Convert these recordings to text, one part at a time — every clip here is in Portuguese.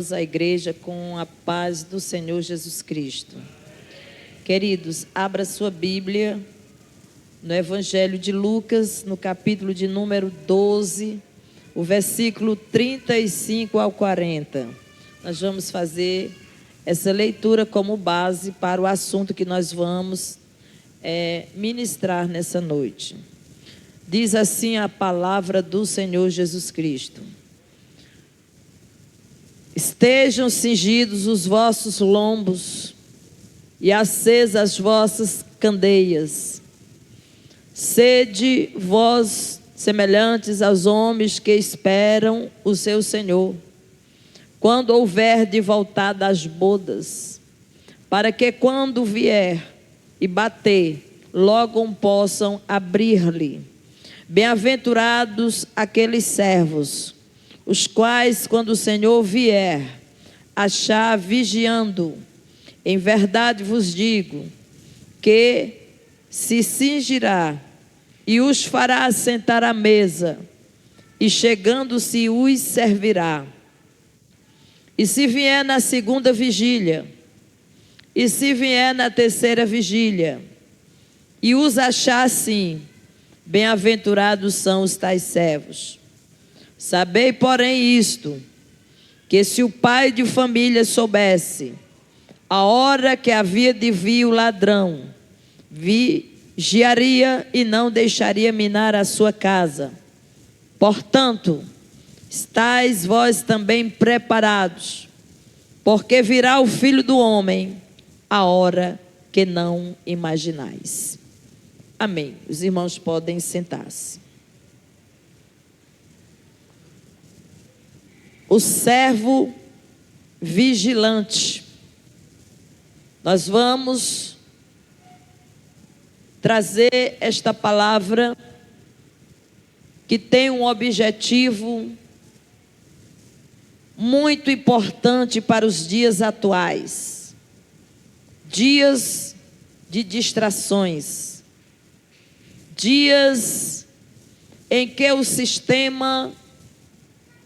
A igreja com a paz do Senhor Jesus Cristo. Queridos, abra sua Bíblia no Evangelho de Lucas, no capítulo de número 12, o versículo 35 ao 40. Nós vamos fazer essa leitura como base para o assunto que nós vamos ministrar nessa noite. Diz assim a palavra do Senhor Jesus Cristo: estejam cingidos os vossos lombos e acesas as vossas candeias. Sede vós semelhantes aos homens que esperam o seu Senhor, quando houver de voltar das bodas, para que quando vier e bater, logo possam abrir-lhe. Bem-aventurados aqueles servos, os quais, quando o Senhor vier, achar vigiando. Em verdade vos digo, que se cingirá e os fará assentar à mesa, e chegando-se os servirá. E se vier na segunda vigília, e se vier na terceira vigília, e os achar assim, bem-aventurados são os tais servos. Sabei, porém, isto, que se o pai de família soubesse a hora que havia de vir o ladrão, vigiaria e não deixaria minar a sua casa. Portanto, estais vós também preparados, porque virá o Filho do Homem a hora que não imaginais. Amém. Os irmãos podem sentar-se. O servo vigilante. Nós vamos trazer esta palavra que tem um objetivo muito importante para os dias atuais. Dias de distrações. Dias em que o sistema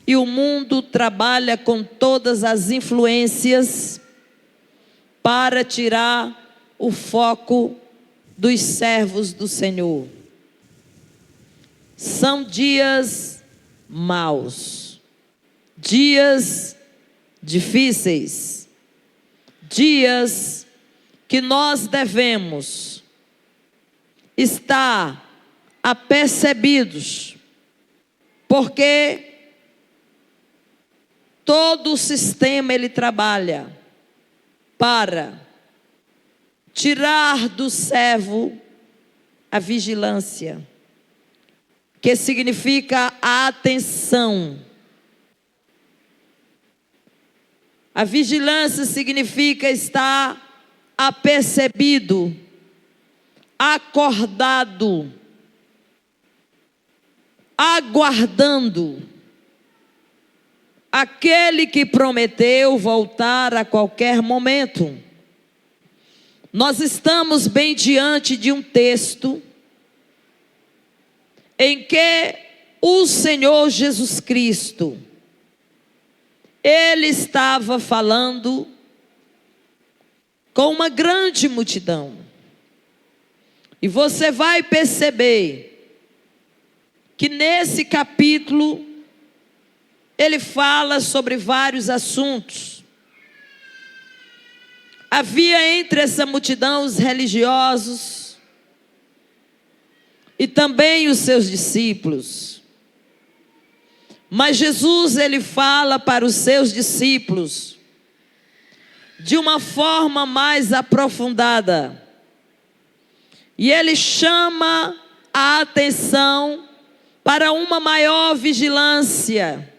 e o mundo trabalha com todas as influências para tirar o foco dos servos do Senhor. São dias maus, dias difíceis, dias que nós devemos estar apercebidos, porque todo o sistema ele trabalha para tirar do servo a vigilância, que significa a atenção. A vigilância significa estar apercebido, acordado, aguardando aquele que prometeu voltar a qualquer momento. Nós estamos bem diante de um texto em que o Senhor Jesus Cristo, Ele estava falando com uma grande multidão. E você vai perceber que nesse capítulo ele fala sobre vários assuntos. Havia entre essa multidão os religiosos e também os seus discípulos. Mas Jesus, ele fala para os seus discípulos de uma forma mais aprofundada. E ele chama a atenção para uma maior vigilância,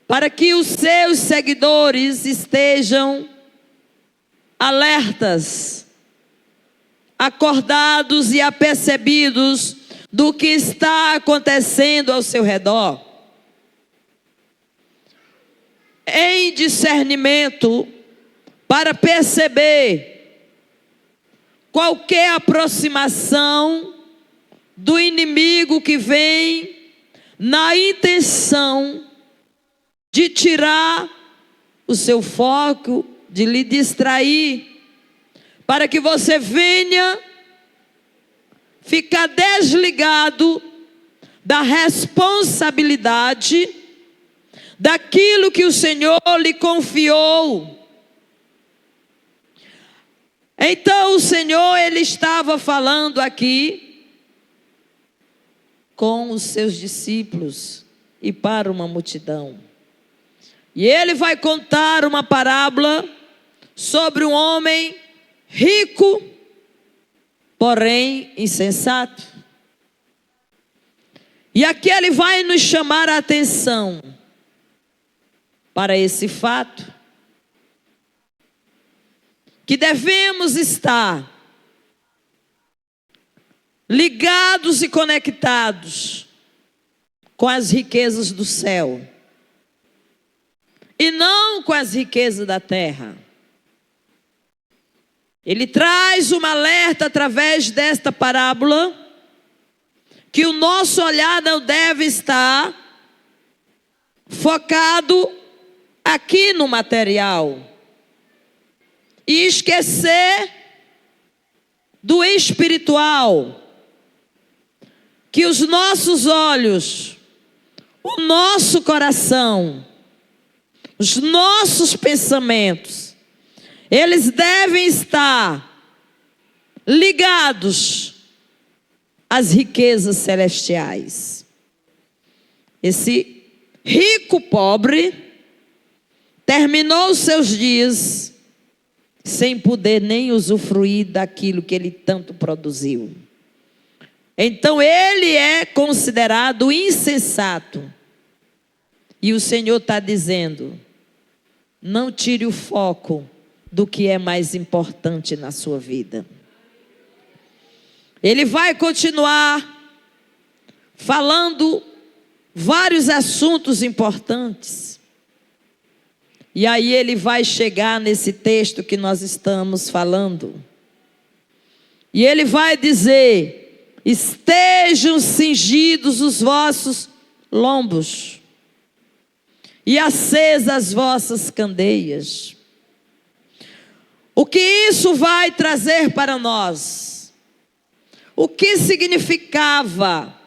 para que os seus seguidores estejam alertas, acordados e apercebidos do que está acontecendo ao seu redor, em discernimento, para perceber qualquer aproximação do inimigo que vem na intenção de tirar o seu foco, de lhe distrair, para que você venha ficar desligado da responsabilidade daquilo que o Senhor lhe confiou. Então o Senhor, Ele estava falando aqui com os seus discípulos e para uma multidão. E Ele vai contar uma parábola sobre um homem rico, porém insensato. E aqui Ele vai nos chamar a atenção para esse fato, que devemos estar ligados e conectados com as riquezas do céu, e não com as riquezas da terra. Ele traz um alerta através desta parábola, que o nosso olhar não deve estar focado aqui no material, e esquecer do espiritual, que os nossos olhos, o nosso coração, os nossos pensamentos, eles devem estar ligados às riquezas celestiais. Esse rico pobre terminou os seus dias sem poder nem usufruir daquilo que ele tanto produziu. Então ele é considerado insensato. E o Senhor está dizendo: não tire o foco do que é mais importante na sua vida. Ele vai continuar falando vários assuntos importantes. E aí ele vai chegar nesse texto que nós estamos falando. E ele vai dizer: estejam cingidos os vossos lombos e acesas as vossas candeias. O que isso vai trazer para nós? O que significava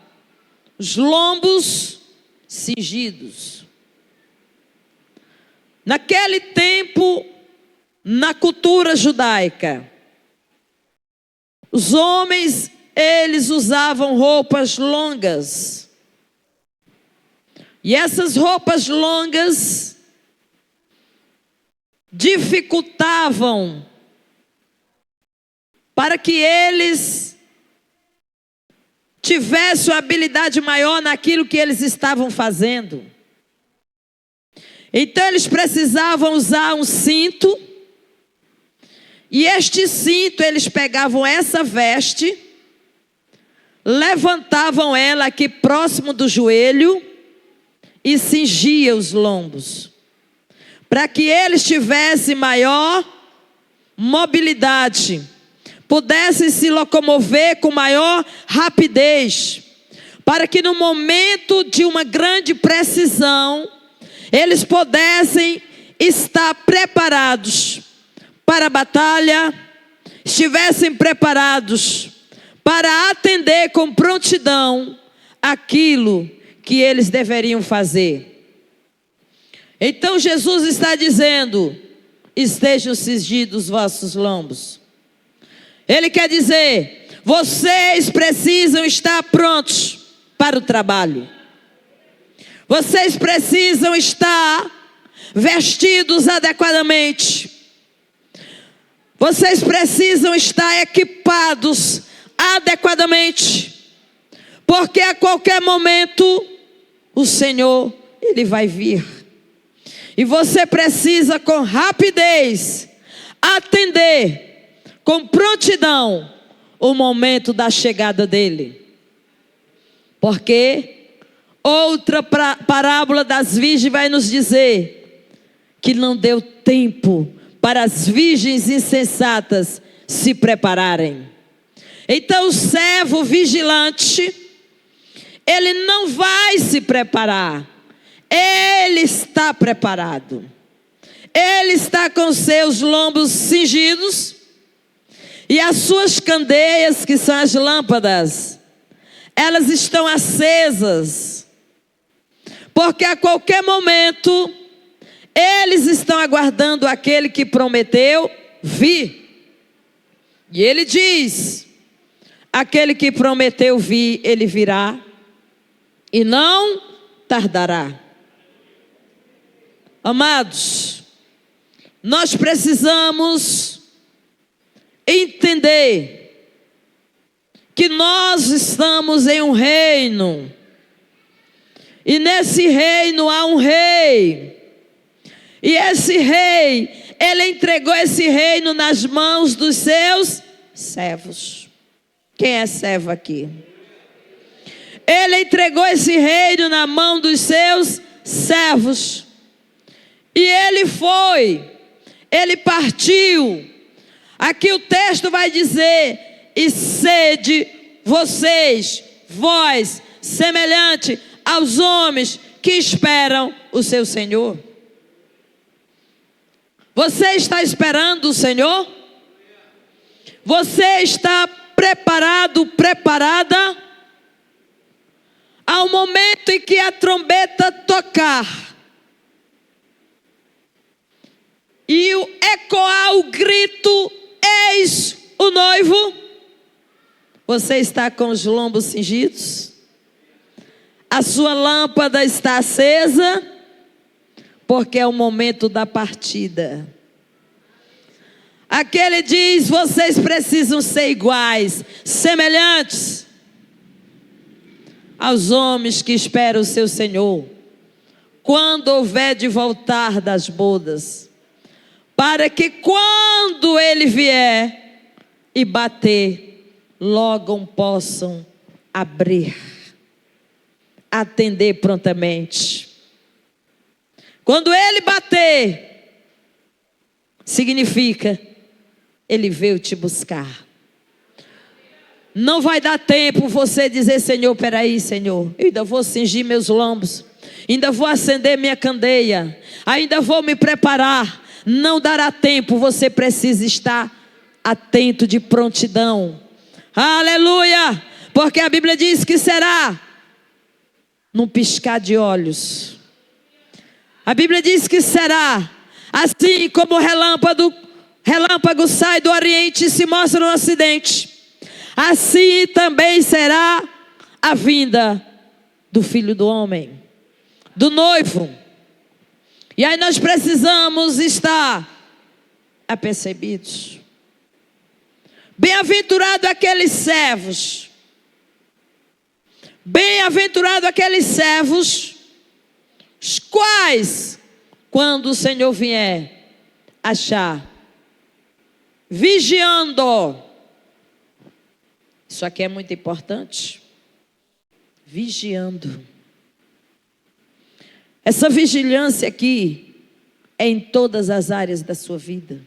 os lombos cingidos? Naquele tempo, na cultura judaica, os homens, eles usavam roupas longas. E essas roupas longas dificultavam para que eles tivessem uma habilidade maior naquilo que eles estavam fazendo. Então eles precisavam usar um cinto, e este cinto eles pegavam essa veste, levantavam ela aqui próximo do joelho e cingia os lombos, para que eles tivessem maior mobilidade, pudessem se locomover com maior rapidez, para que no momento de uma grande precisão eles pudessem estar preparados para a batalha, estivessem preparados para atender com prontidão aquilo que eles deveriam fazer. Então Jesus está dizendo: estejam cingidos os vossos lombos. Ele quer dizer: vocês precisam estar prontos para o trabalho. Vocês precisam estar vestidos adequadamente. Vocês precisam estar equipados adequadamente, porque a qualquer momento o Senhor, Ele vai vir. E você precisa com rapidez atender com prontidão o momento da chegada dEle. Porque outra parábola das virgens vai nos dizer que não deu tempo para as virgens insensatas se prepararem. Então o servo vigilante, ele não vai se preparar, Ele está preparado. Ele está com seus lombos cingidos e as suas candeias, que são as lâmpadas, elas estão acesas, porque a qualquer momento eles estão aguardando aquele que prometeu vir. E ele diz: aquele que prometeu vir, ele virá e não tardará. Amados, nós precisamos entender que nós estamos em um reino, e nesse reino há um rei, e esse rei, ele entregou esse reino nas mãos dos seus servos. Quem é servo aqui? Ele entregou esse reino na mão dos seus servos, e ele partiu. Aqui o texto vai dizer: e sede vós, semelhante aos homens que esperam o seu Senhor. Você está esperando o Senhor? Você está preparado, preparada? Ao momento em que a trombeta tocar e ecoar o grito: eis o noivo, você está com os lombos cingidos? A sua lâmpada está acesa? Porque é o momento da partida. Aqui ele diz: vocês precisam ser iguais, semelhantes aos homens que esperam o seu Senhor, quando houver de voltar das bodas, para que quando ele vier e bater, logo possam abrir, atender prontamente. Quando ele bater, significa ele veio te buscar. Não vai dar tempo você dizer: Senhor, peraí, Senhor, eu ainda vou cingir meus lombos, ainda vou acender minha candeia, ainda vou me preparar. Não dará tempo, você precisa estar atento, de prontidão. Aleluia! Porque a Bíblia diz que será num piscar de olhos. A Bíblia diz que será assim como o relâmpago sai do oriente e se mostra no ocidente, assim também será a vinda do Filho do Homem, do noivo. E aí nós precisamos estar apercebidos. Bem-aventurado aqueles servos, bem-aventurado aqueles servos, os quais, quando o Senhor vier, achar vigiando. Isso aqui é muito importante. Vigiando. Essa vigilância aqui é em todas as áreas da sua vida.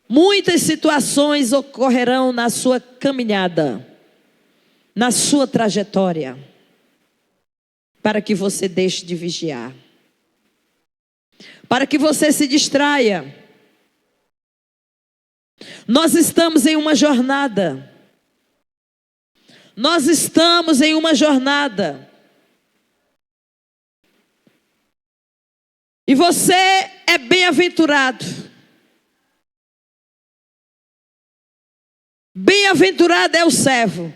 Muitas situações ocorrerão na sua caminhada, na sua trajetória, para que você deixe de vigiar, para que você se distraia. Nós estamos em uma jornada. Nós estamos em uma jornada. E você é bem-aventurado. Bem-aventurado é o servo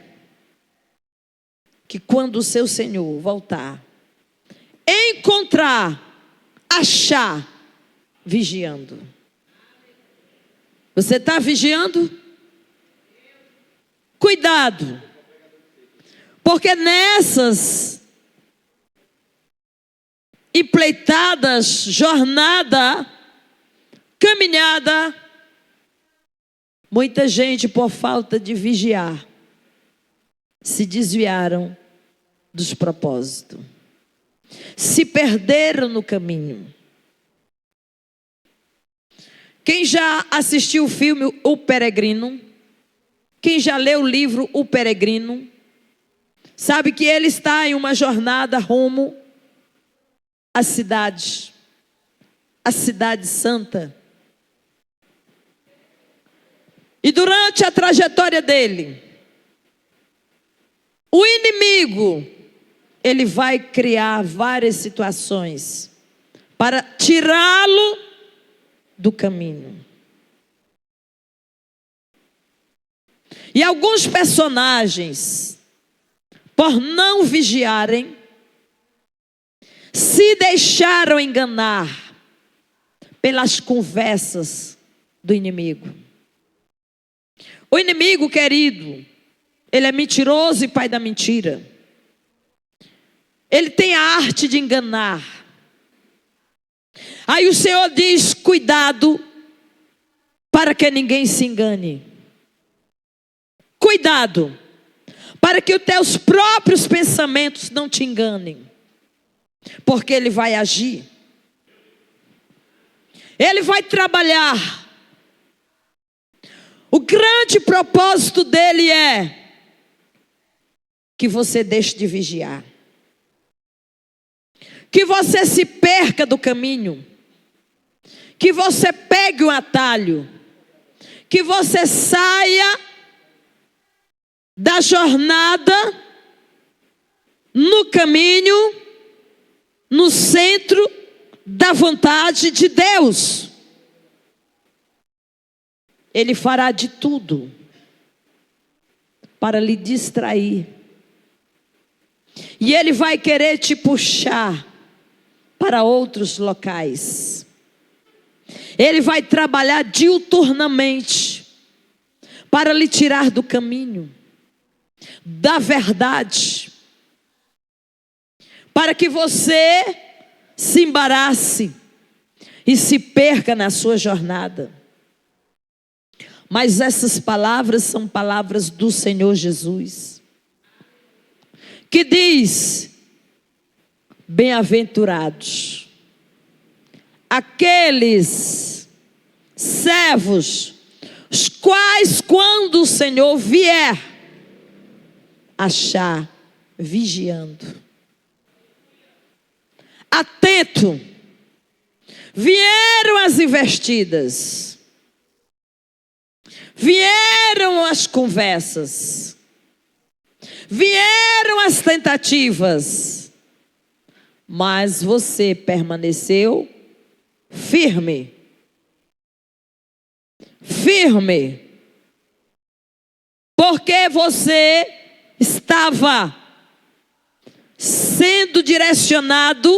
que, quando o seu Senhor voltar, achar vigiando. Você está vigiando? Cuidado, porque nessas empleitadas, jornada, caminhada, muita gente, por falta de vigiar, se desviaram dos propósitos, se perderam no caminho. Quem já assistiu o filme O Peregrino? Quem já leu o livro O Peregrino? sabe que ele está em uma jornada rumo à cidade, a cidade santa. E durante a trajetória dele, o inimigo, ele vai criar várias situações para tirá-lo do caminho. E alguns personagens, por não vigiarem, se deixaram enganar pelas conversas do inimigo. O inimigo, querido, ele é mentiroso e pai da mentira. Ele tem a arte de enganar. Aí o Senhor diz: cuidado, para que ninguém se engane. Cuidado, para que os teus próprios pensamentos não te enganem. Porque ele vai agir. Ele vai trabalhar. O grande propósito dele é que você deixe de vigiar. Que você se perca do caminho. Que você pegue o atalho. Que você saia da jornada no caminho, no centro da vontade de Deus. Ele fará de tudo para lhe distrair. E ele vai querer te puxar para outros locais. Ele vai trabalhar diuturnamente para lhe tirar do caminho, da verdade, para que você se embarace e se perca na sua jornada. Mas essas palavras são palavras do Senhor Jesus, que diz: bem-aventurados aqueles servos, os quais, quando o Senhor vier, achar vigiando. Atento. Vieram as investidas. Vieram as conversas. Vieram as tentativas. Mas você permaneceu firme. Firme. Porque você estava sendo direcionado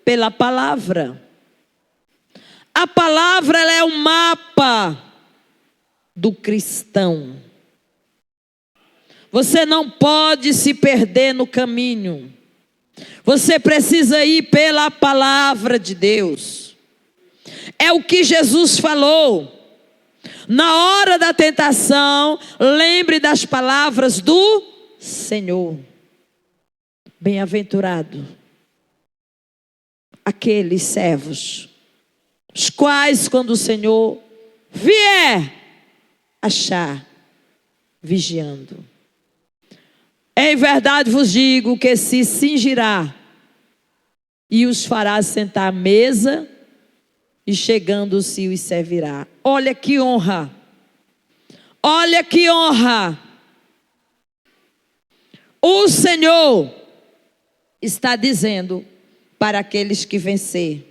pela palavra. A palavra, ela é o mapa do cristão. Você não pode se perder no caminho. Você precisa ir pela palavra de Deus. É o que Jesus falou. Na hora da tentação, lembre das palavras do Senhor. Bem-aventurado aqueles servos, os quais, quando o Senhor vier, achar vigiando. Em verdade vos digo que se cingirá e os fará sentar à mesa, e chegando-se os servirá. Olha que honra. Olha que honra. O Senhor está dizendo para aqueles que vencer.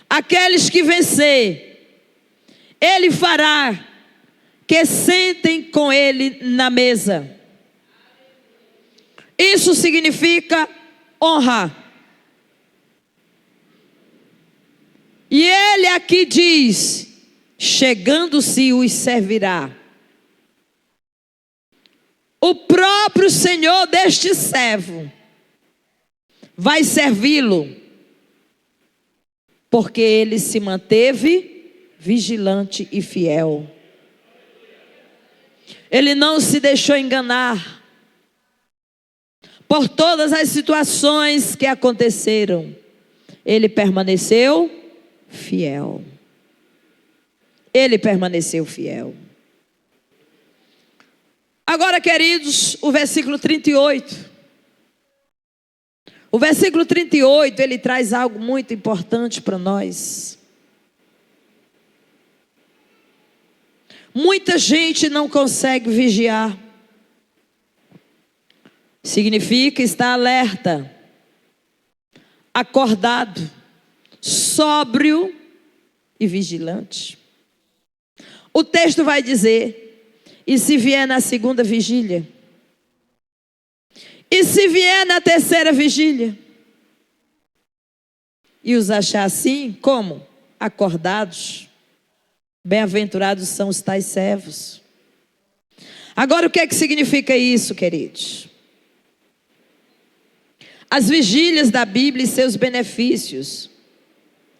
Aqueles que vencer, Ele fará que sentem com Ele na mesa. Isso significa honra. E Ele aqui diz: chegando-se os servirá. O próprio Senhor deste servo vai servi-lo, porque ele se manteve vigilante e fiel. Ele não se deixou enganar por todas as situações que aconteceram. Ele permaneceu fiel. Ele permaneceu fiel. Agora, queridos, o versículo 38. O versículo 38, ele traz algo muito importante para nós. Muita gente não consegue vigiar. Significa estar alerta, acordado, sóbrio e vigilante. O texto vai dizer: e se vier na segunda vigília? E se vier na terceira vigília? E os achar assim, como? Acordados. Bem-aventurados são os tais servos. Agora, o que é que significa isso, queridos? As vigílias da Bíblia e seus benefícios.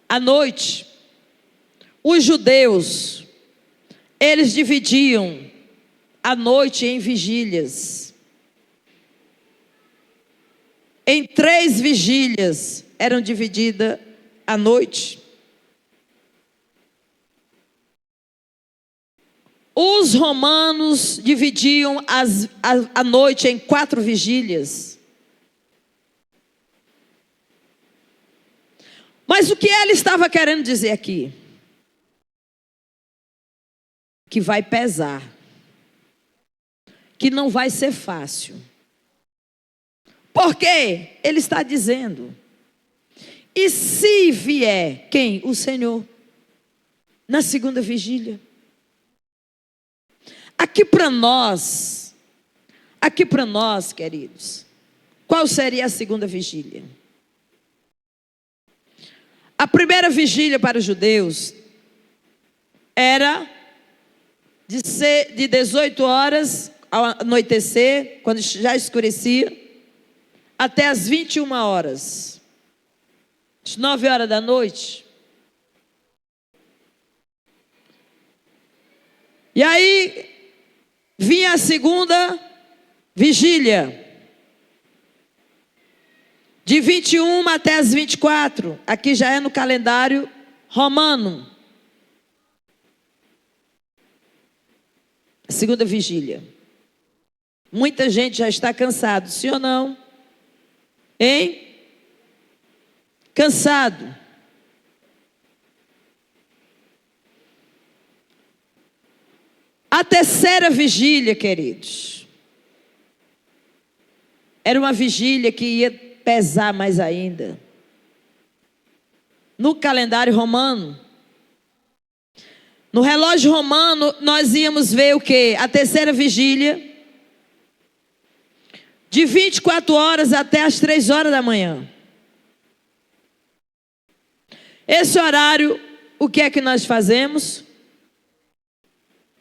À noite, os judeus, eles dividiam a noite em vigílias. Em 3 vigílias eram divididas a noite. Os romanos dividiam a noite em 4 vigílias. Mas o que ele estava querendo dizer aqui? Que vai pesar. Que não vai ser fácil. Por quê? Ele está dizendo: e se vier quem? O Senhor. Na segunda vigília. Aqui para nós, queridos, qual seria a segunda vigília? A primeira vigília para os judeus era de 18 horas ao anoitecer, quando já escurecia, até as 21 horas. Às 9 horas da noite. E aí vinha a segunda vigília. De 21 até as 24. Aqui já é no calendário romano. A segunda vigília. Muita gente já está cansado, sim ou não? Hein? Cansado. A terceira vigília, queridos, era uma vigília que ia pesar mais ainda. No calendário romano, no relógio romano, nós íamos ver o quê? A terceira vigília, de 24 horas até as 3 horas da manhã. Esse horário, o que é que nós fazemos?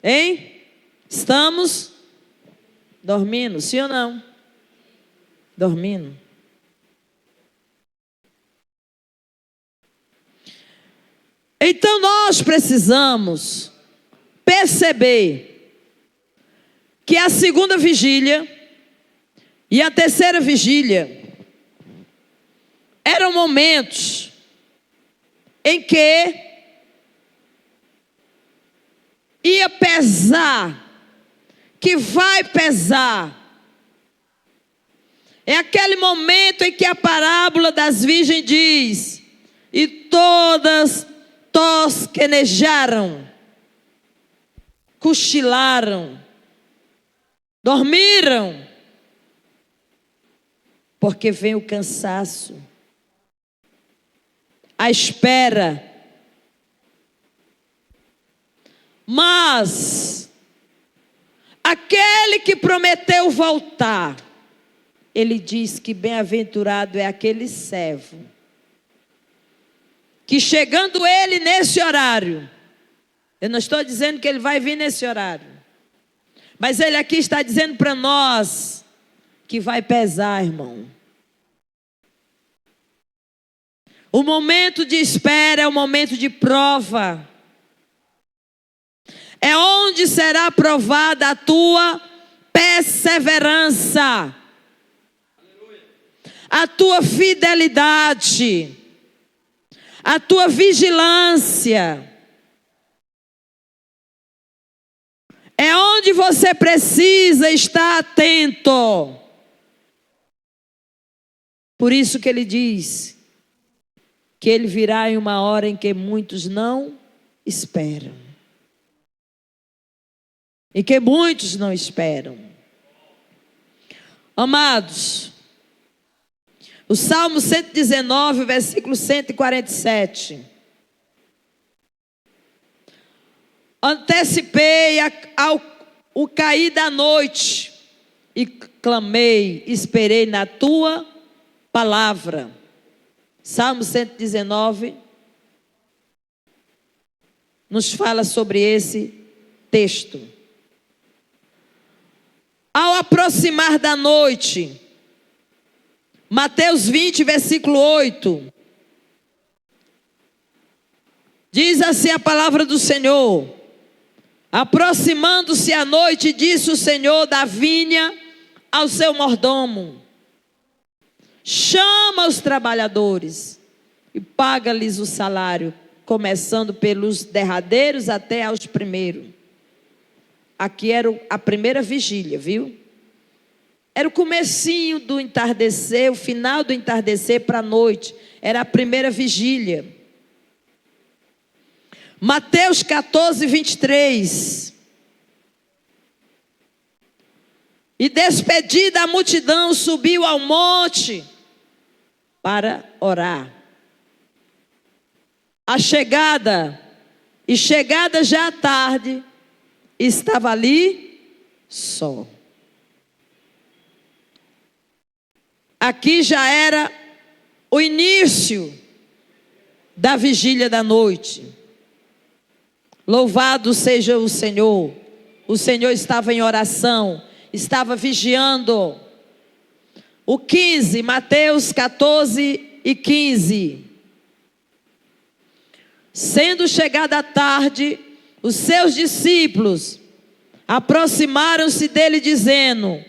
Hein? Estamos dormindo, sim ou não? Dormindo. Então nós precisamos perceber que a segunda vigília e a terceira vigília eram momentos em que ia pesar, que vai pesar. É aquele momento em que a parábola das virgens diz: e todas tosquenejaram, cochilaram, dormiram, porque vem o cansaço, a espera. Mas aquele que prometeu voltar, ele diz que bem-aventurado é aquele servo que, chegando ele nesse horário, eu não estou dizendo que ele vai vir nesse horário, mas ele aqui está dizendo para nós que vai pesar, irmão. O momento de espera é o momento de prova. É onde será provada a tua perseverança, a tua fidelidade, a tua vigilância. É onde você precisa estar atento. Por isso que ele diz que ele virá em uma hora em que muitos não esperam. E que muitos não esperam. Amados, o Salmo 119, versículo 147. Antecipei o cair da noite e clamei, esperei na tua palavra. Salmo 119 nos fala sobre esse texto. Ao aproximar da noite, Mateus 20, versículo 8, diz assim a palavra do Senhor: aproximando-se a noite, disse o Senhor da vinha ao seu mordomo: chama os trabalhadores e paga-lhes o salário, começando pelos derradeiros até aos primeiros. Aqui era a primeira vigília, viu? Era o comecinho do entardecer, o final do entardecer para a noite. Era a primeira vigília. Mateus 14, 23. E despedida a multidão, subiu ao monte para orar. Chegada já à tarde, estava ali só. Aqui já era o início da vigília da noite. Louvado seja o Senhor. O Senhor estava em oração, estava vigiando. O 15, Mateus 14 e 15. Sendo chegada a tarde, os seus discípulos aproximaram-se dele dizendo: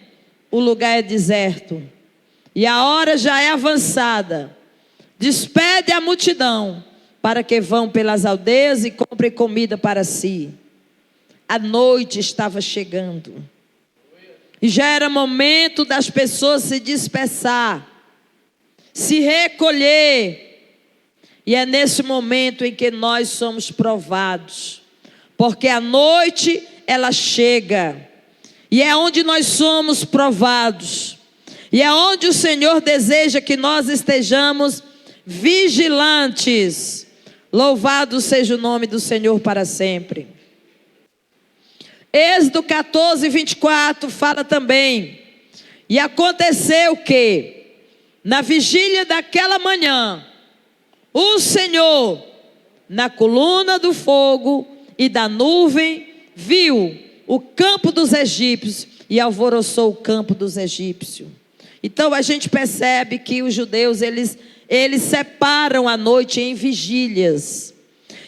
o lugar é deserto e a hora já é avançada. Despede a multidão para que vão pelas aldeias e comprem comida para si. A noite estava chegando e já era momento das pessoas se dispersar, se recolher. E é nesse momento em que nós somos provados, porque a noite ela chega, e é onde nós somos provados, e é onde o Senhor deseja que nós estejamos vigilantes. Louvado seja o nome do Senhor para sempre. Êxodo 14, 24 fala também: e aconteceu que na vigília daquela manhã, o Senhor, na coluna do fogo e da nuvem, viu o campo dos egípcios e alvoroçou o campo dos egípcios. Então a gente percebe que os judeus, eles separam a noite em vigílias.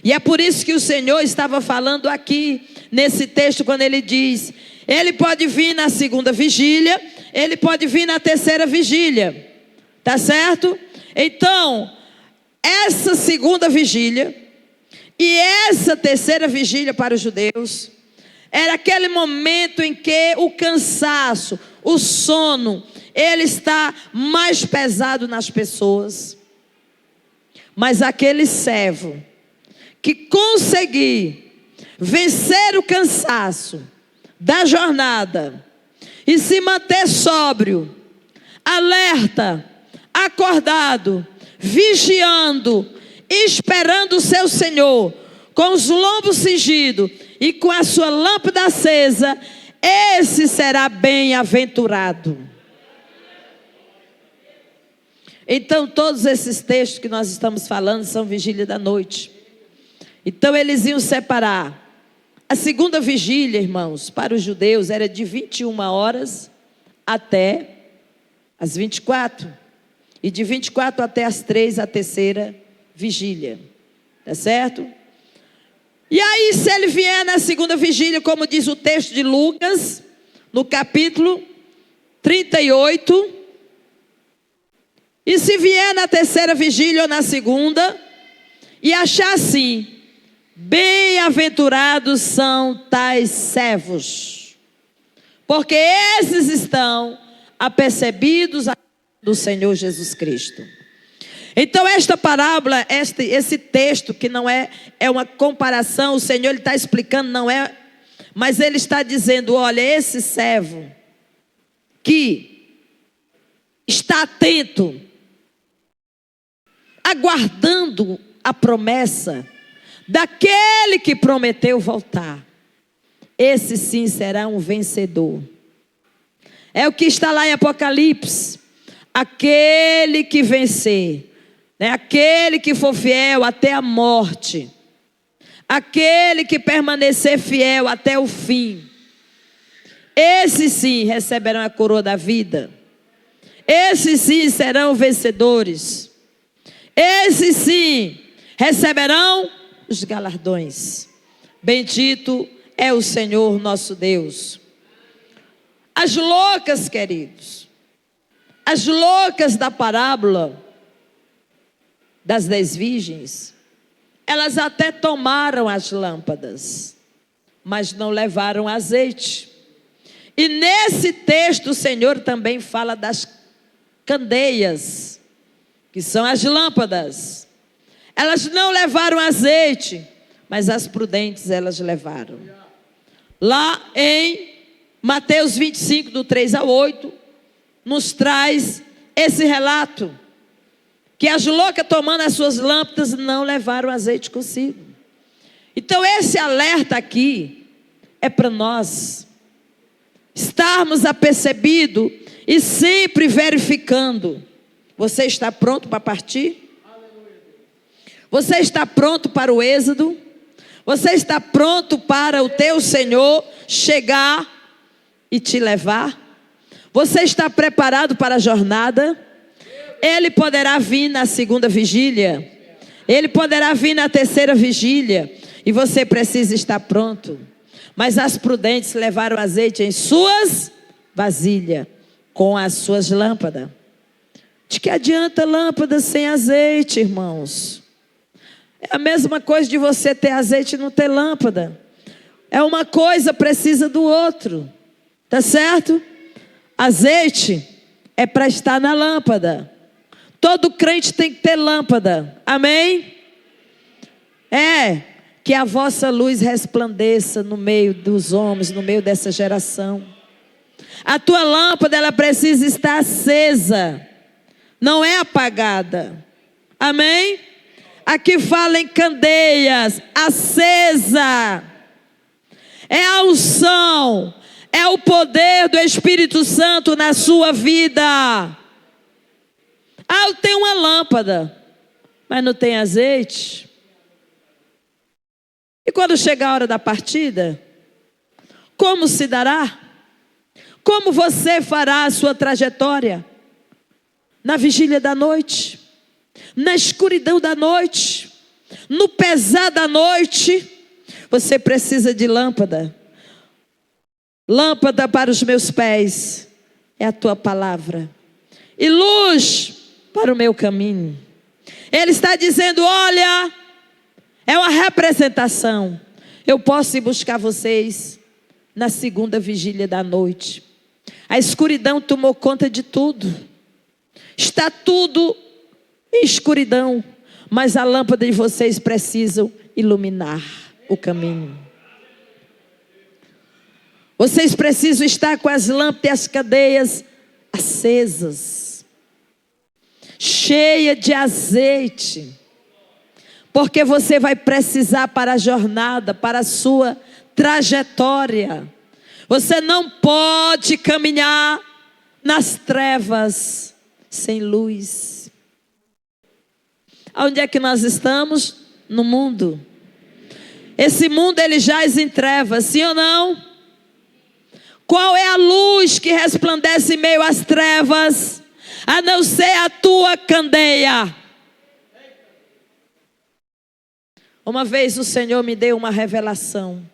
E é por isso que o Senhor estava falando aqui, nesse texto, quando ele diz: ele pode vir na segunda vigília, ele pode vir na terceira vigília. Tá certo? Então, essa segunda vigília e essa terceira vigília para os judeus era aquele momento em que o cansaço, o sono, ele está mais pesado nas pessoas. Mas aquele servo que conseguir vencer o cansaço da jornada e se manter sóbrio, alerta, acordado, vigiando, esperando o seu Senhor, com os lombos cingidos e com a sua lâmpada acesa, esse será bem-aventurado. Então todos esses textos que nós estamos falando são vigília da noite. Então eles iam separar. A segunda vigília, irmãos, para os judeus era de 21 horas até as 24. E de 24 até as 3, a terceira vigília. Tá certo? E aí, se ele vier na segunda vigília, como diz o texto de Lucas, no capítulo 38, e se vier na terceira vigília ou na segunda, e achar assim, Bem-aventurados são tais servos, porque esses estão apercebidos do Senhor Jesus Cristo. Então esta parábola, esse texto que não é uma comparação, o Senhor ele está explicando, não é, mas ele está dizendo, olha, esse servo que está atento, aguardando a promessa daquele que prometeu voltar, esse sim será um vencedor. É o que está lá em Apocalipse. Aquele que vencer, né? Aquele que for fiel até a morte, aquele que permanecer fiel até o fim, esses sim receberão a coroa da vida. Esses sim serão vencedores. Esses sim receberão os galardões. Bendito é o Senhor nosso Deus. As loucas, queridos, as loucas da parábola das 10 virgens, elas até tomaram as lâmpadas, mas não levaram azeite. E nesse texto o Senhor também fala das candeias, que são as lâmpadas. Elas não levaram azeite, mas as prudentes elas levaram. Lá em Mateus 25, do 3 ao 8, nos traz esse relato, que as loucas tomando as suas lâmpadas não levaram azeite consigo. Então esse alerta aqui é para nós estarmos apercebidos e sempre verificando. Você está pronto para partir? Você está pronto para o êxodo? Você está pronto para o teu Senhor chegar e te levar? Você está preparado para a jornada? Ele poderá vir na segunda vigília. Ele poderá vir na terceira vigília. E você precisa estar pronto. Mas as prudentes levaram azeite em suas vasilhas, com as suas lâmpadas. De que adianta lâmpada sem azeite, irmãos? É a mesma coisa de você ter azeite e não ter lâmpada. É uma coisa precisa do outro. Tá certo? Azeite é para estar na lâmpada. Todo crente tem que ter lâmpada. Amém? É que a vossa luz resplandeça no meio dos homens, no meio dessa geração. A tua lâmpada, ela precisa estar acesa, não é apagada. Amém? Aqui fala em candeias, acesa. É a unção, é o poder do Espírito Santo na sua vida. Ah, eu tenho uma lâmpada, mas não tem azeite. E quando chegar a hora da partida, como se dará? Como você fará a sua trajetória? Na vigília da noite, na escuridão da noite, no pesar da noite, você precisa de lâmpada. Lâmpada para os meus pés é a tua palavra, e luz para o meu caminho. Ele está dizendo, olha, é uma representação. Eu posso ir buscar vocês na segunda vigília da noite. A escuridão tomou conta de tudo. Está tudo em escuridão, mas a lâmpada de vocês precisam iluminar o caminho. Vocês precisam estar com as lâmpadas e as cadeias acesas, cheia de azeite, porque você vai precisar para a jornada, para a sua trajetória. Você não pode caminhar nas trevas sem luz. Onde é que nós estamos? No mundo. Esse mundo ele jaz em trevas, sim ou não? Qual é a luz que resplandece em meio às trevas? A não ser a tua candeia. Uma vez o Senhor me deu uma revelação.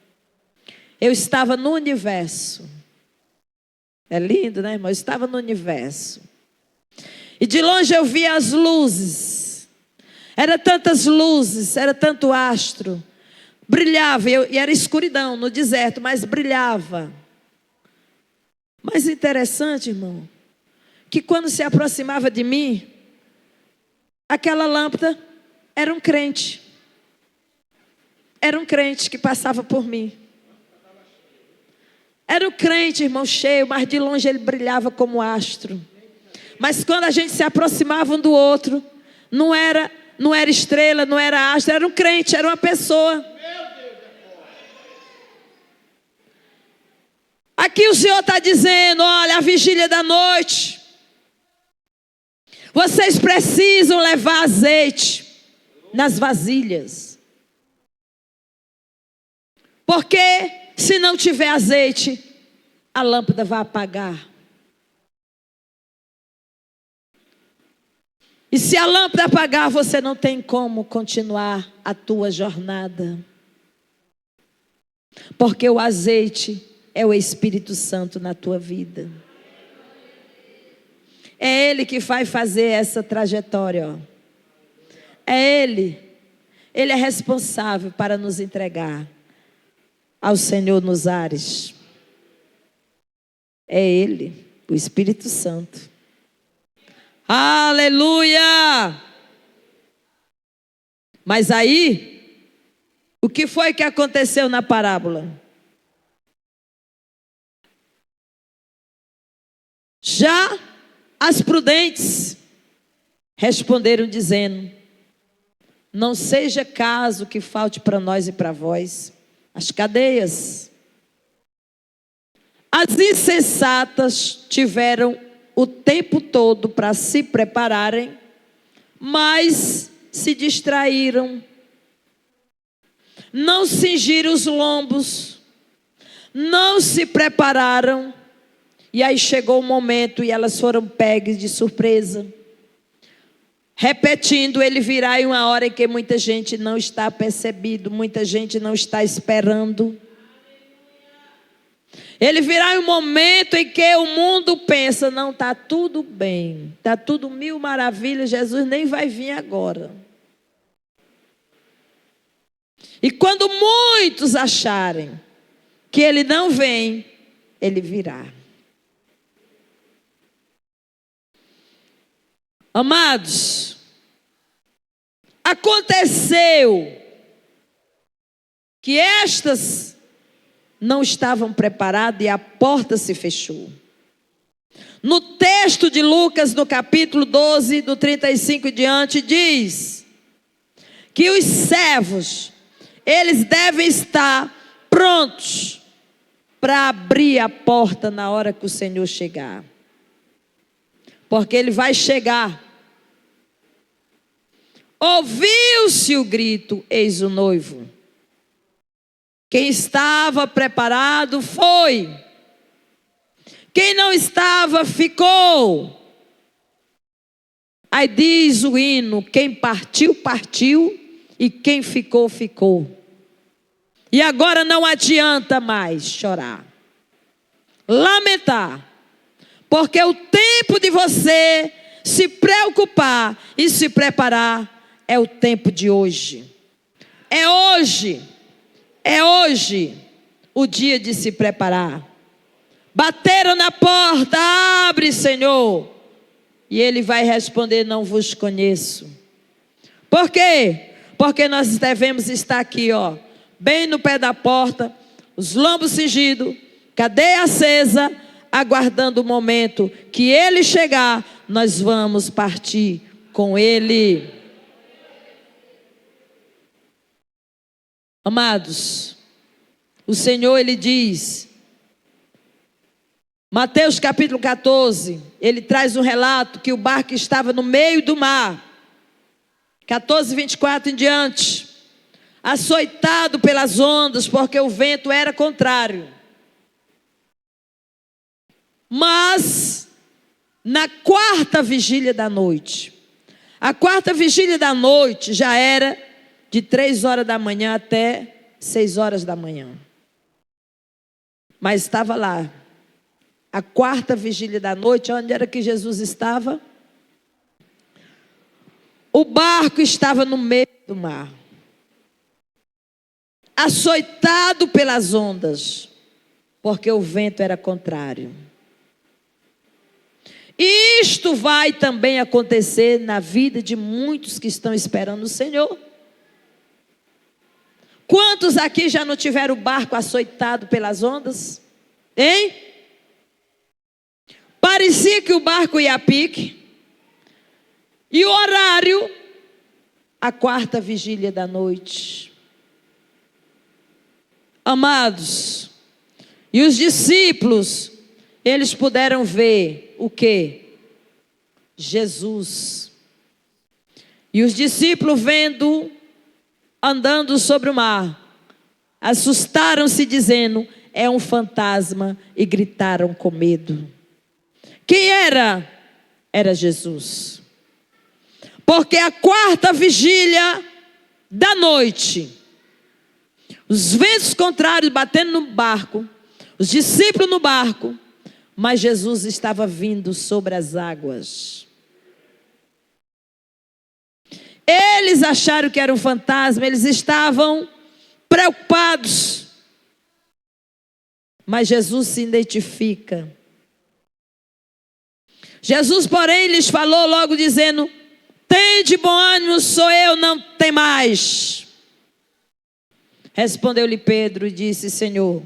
Eu estava no universo. É lindo, né, irmão? Eu estava no universo. E de longe eu via as luzes. Era tantas luzes, era tanto astro. Brilhava, e era escuridão no deserto, mas brilhava. Mas interessante, irmão, que quando se aproximava de mim, aquela lâmpada era um crente. Era um crente que passava por mim. Era um crente, irmão, cheio, mas de longe ele brilhava como astro. Mas quando a gente se aproximava um do outro, não era estrela, não era astro, era um crente, era uma pessoa. Aqui o Senhor está dizendo, olha, a vigília da noite, vocês precisam levar azeite nas vasilhas. Porque se não tiver azeite, a lâmpada vai apagar. E se a lâmpada apagar, você não tem como continuar a tua jornada. Porque o azeite é o Espírito Santo na tua vida. É Ele que vai fazer essa trajetória. Ó. É Ele. Ele é responsável para nos entregar ao Senhor nos ares. É Ele, o Espírito Santo. Aleluia! Mas aí, o que foi que aconteceu na parábola? Já as prudentes responderam dizendo, não seja caso que falte para nós e para vós as cadeias. As insensatas tiveram o tempo todo para se prepararem, mas se distraíram, não cingiram os lombos, não se prepararam, e aí chegou o momento e elas foram pegas de surpresa. Repetindo, ele virá em uma hora em que muita gente não está percebendo, muita gente não está esperando. Ele virá em um momento em que o mundo pensa, não, está tudo bem, está tudo mil maravilhas, Jesus nem vai vir agora. E quando muitos acharem que ele não vem, ele virá. Amados, aconteceu que estas não estavam preparadas e a porta se fechou. No texto de Lucas, no capítulo 12, do 35 em diante, diz que os servos, eles devem estar prontos para abrir a porta na hora que o Senhor chegar. Porque ele vai chegar. Ouviu-se o grito, eis o noivo. Quem estava preparado foi. Quem não estava, ficou. Aí diz o hino, quem partiu, partiu, e quem ficou, ficou. E agora não adianta mais chorar, lamentar, porque o tempo de você se preocupar e se preparar é o tempo de hoje. É hoje o dia de se preparar. Bateram na porta, abre, Senhor. E ele vai responder, não vos conheço. Por quê? Porque nós devemos estar aqui, ó, bem no pé da porta, os lombos cingidos, cadeia acesa, aguardando o momento que ele chegar, nós vamos partir com ele. Amados, o Senhor, ele diz, Mateus capítulo 14, ele traz um relato que o barco estava no meio do mar, 14, 24 em diante, açoitado pelas ondas, porque o vento era contrário. Mas, na quarta vigília da noite, a quarta vigília da noite já era de 3 horas da manhã até 6 horas da manhã. Mas estava lá, a quarta vigília da noite, onde era que Jesus estava? O barco estava no meio do mar. açoitado pelas ondas, porque o vento era contrário. Isto vai também acontecer na vida de muitos que estão esperando o Senhor. Quantos aqui já não tiveram o barco açoitado pelas ondas? Hein? Parecia que o barco ia a pique. E o horário, a 4ª vigília da noite. Amados, e os discípulos, eles puderam ver o quê? Jesus. E os discípulos vendo, andando sobre o mar, assustaram-se dizendo, é um fantasma, e gritaram com medo. Quem era? Era Jesus. Porque a 4ª vigília da noite, os ventos contrários batendo no barco, os discípulos no barco, mas Jesus estava vindo sobre as águas. Eles acharam que era um fantasma, eles estavam preocupados. Mas Jesus se identifica. Jesus, porém, lhes falou logo dizendo, tende bom ânimo, sou eu, não tem mais. Respondeu-lhe Pedro e disse, Senhor,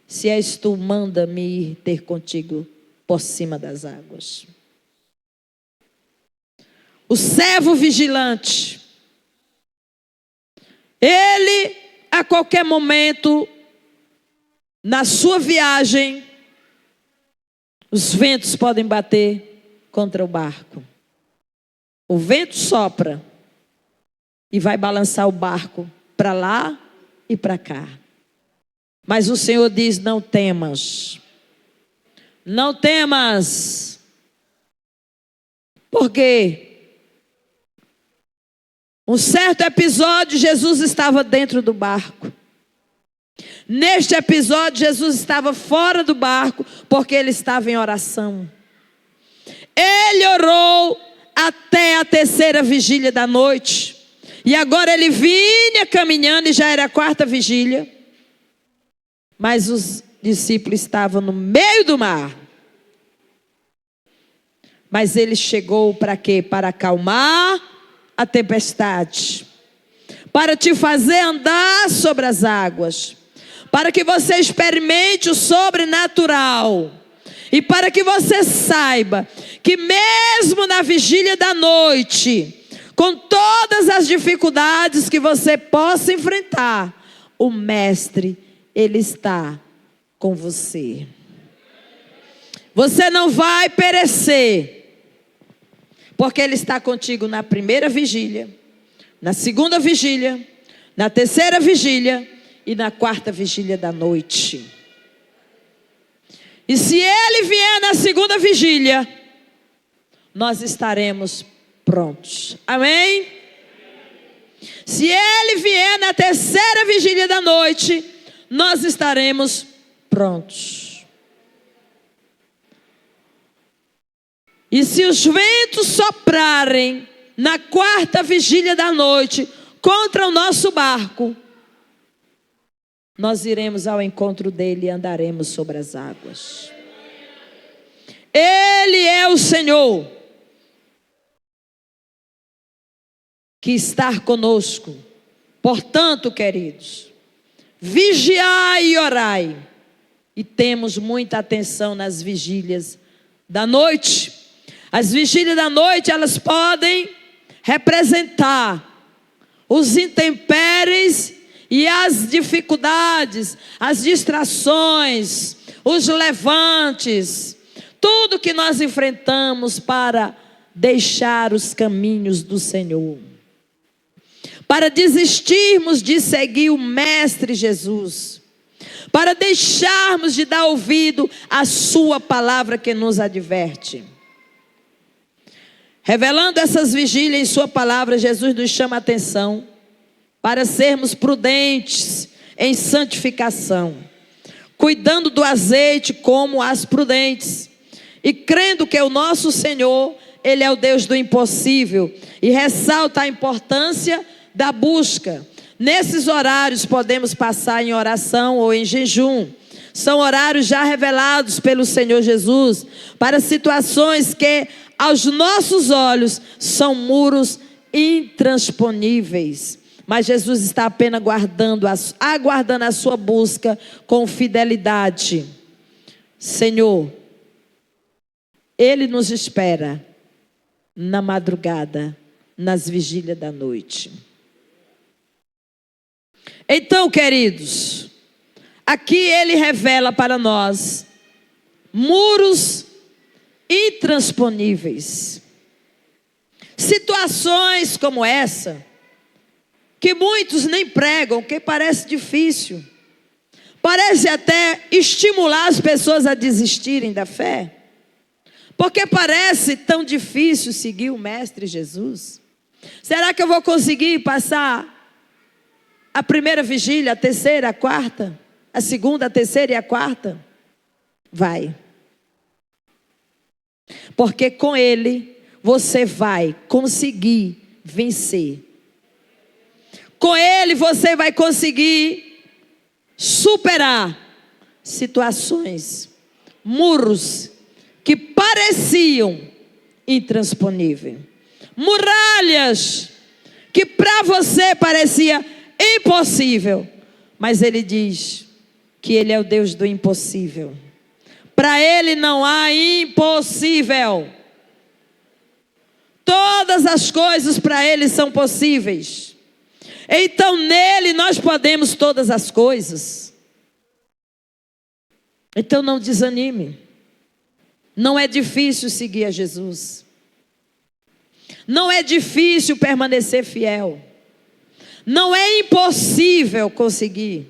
se és tu, manda-me ir ter contigo por cima das águas. O servo vigilante, ele a qualquer momento, na sua viagem, os ventos podem bater contra o barco. O vento sopra e vai balançar o barco para lá e para cá. Mas o Senhor diz, não temas. Não temas. Por quê? Um certo episódio, Jesus estava dentro do barco. Neste episódio, Jesus estava fora do barco, porque ele estava em oração. Ele orou até a 3ª vigília da noite. E agora ele vinha caminhando e já era a 4ª vigília. Mas os discípulos estavam no meio do mar. Mas ele chegou para quê? Para acalmar a tempestade. Para te fazer andar sobre as águas. Para que você experimente o sobrenatural. E para que você saiba que mesmo na vigília da noite, com todas as dificuldades que você possa enfrentar, o Mestre, Ele está com você. Você não vai perecer, porque Ele está contigo na 1ª vigília, na 2ª vigília, na 3ª vigília e na 4ª vigília da noite. E se Ele vier na 2ª vigília, nós estaremos prontos. Amém? Se Ele vier na 3ª vigília da noite, nós estaremos prontos. E se os ventos soprarem na 4ª vigília da noite contra o nosso barco, nós iremos ao encontro dele e andaremos sobre as águas. Ele é o Senhor que está conosco. Portanto, queridos, vigiai e orai. E temos muita atenção nas vigílias da noite. As vigílias da noite, elas podem representar os intempéries e as dificuldades, as distrações, os levantes, tudo que nós enfrentamos para deixar os caminhos do Senhor. Para desistirmos de seguir o Mestre Jesus. Para deixarmos de dar ouvido à sua palavra que nos adverte. Revelando essas vigílias em sua palavra, Jesus nos chama a atenção para sermos prudentes em santificação, cuidando do azeite como as prudentes, e crendo que o nosso Senhor, Ele é o Deus do impossível, e ressalta a importância da busca, Nesses horários podemos passar em oração ou em jejum. São horários já revelados pelo Senhor Jesus para situações que aos nossos olhos são muros intransponíveis. Mas Jesus está apenas aguardando a sua busca com fidelidade. Senhor, Ele nos espera na madrugada, nas vigílias da noite. Então, queridos, aqui Ele revela para nós muros intransponíveis. Situações como essa, que muitos nem pregam, que parece difícil. Parece até estimular as pessoas a desistirem da fé. Porque parece tão difícil seguir o Mestre Jesus. Será que eu vou conseguir passar a primeira vigília, a terceira, a quarta? A segunda, a terceira e a quarta? Vai. Porque com Ele você vai conseguir vencer. Com Ele você vai conseguir superar situações, muros que pareciam intransponíveis. Muralhas que para você parecia impossível. Mas Ele diz que Ele é o Deus do impossível. Para Ele não há impossível. Todas as coisas para Ele são possíveis. Então nele nós podemos todas as coisas. Então não desanime. Não é difícil seguir a Jesus. Não é difícil permanecer fiel. Não é impossível conseguir.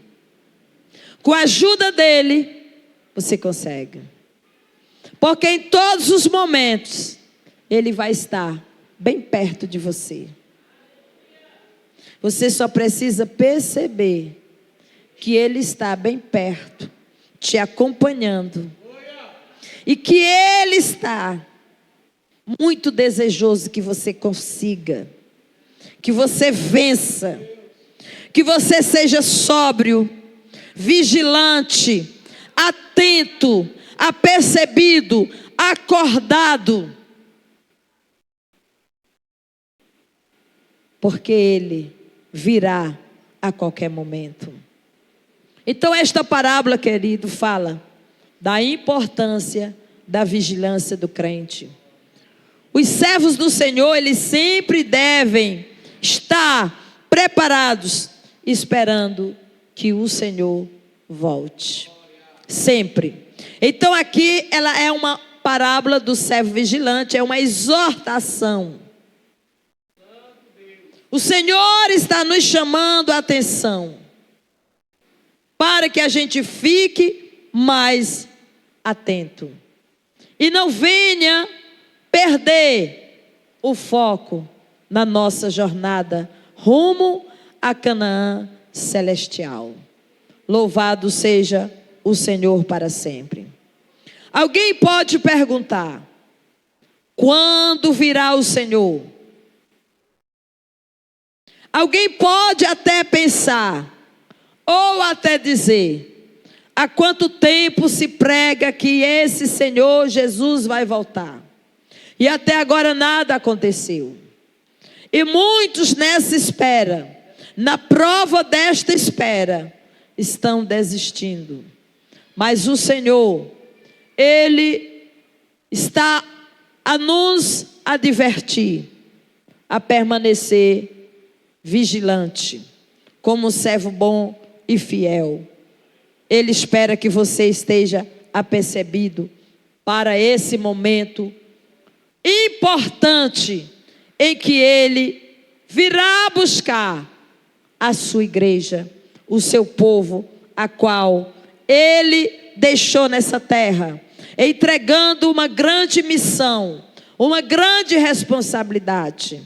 Com a ajuda dele, você consegue. Porque em todos os momentos, ele vai estar bem perto de você. Você só precisa perceber que Ele está bem perto, te acompanhando. E que Ele está muito desejoso que você consiga, que você vença, que você seja sóbrio, vigilante, atento, apercebido, acordado. Porque Ele virá a qualquer momento. Então esta parábola, querido, fala da importância da vigilância do crente. Os servos do Senhor, eles sempre devem estar preparados, esperando que o Senhor volte. Sempre. Então aqui ela é uma parábola do servo vigilante, é uma exortação. O Senhor está nos chamando a atenção para que a gente fique mais atento e não venha perder o foco na nossa jornada rumo a Canaã celestial. Louvado seja o Senhor para sempre. Alguém pode perguntar: quando virá o Senhor? Alguém pode até pensar, ou até dizer: há quanto tempo se prega que esse Senhor Jesus vai voltar? E até agora nada aconteceu. E muitos nessa espera, na prova desta espera, estão desistindo. Mas o Senhor, Ele está a nos advertir, a permanecer vigilante, como servo bom e fiel. Ele espera que você esteja apercebido para esse momento importante em que Ele virá buscar a sua igreja, o seu povo, a qual Ele deixou nessa terra, entregando uma grande missão, uma grande responsabilidade.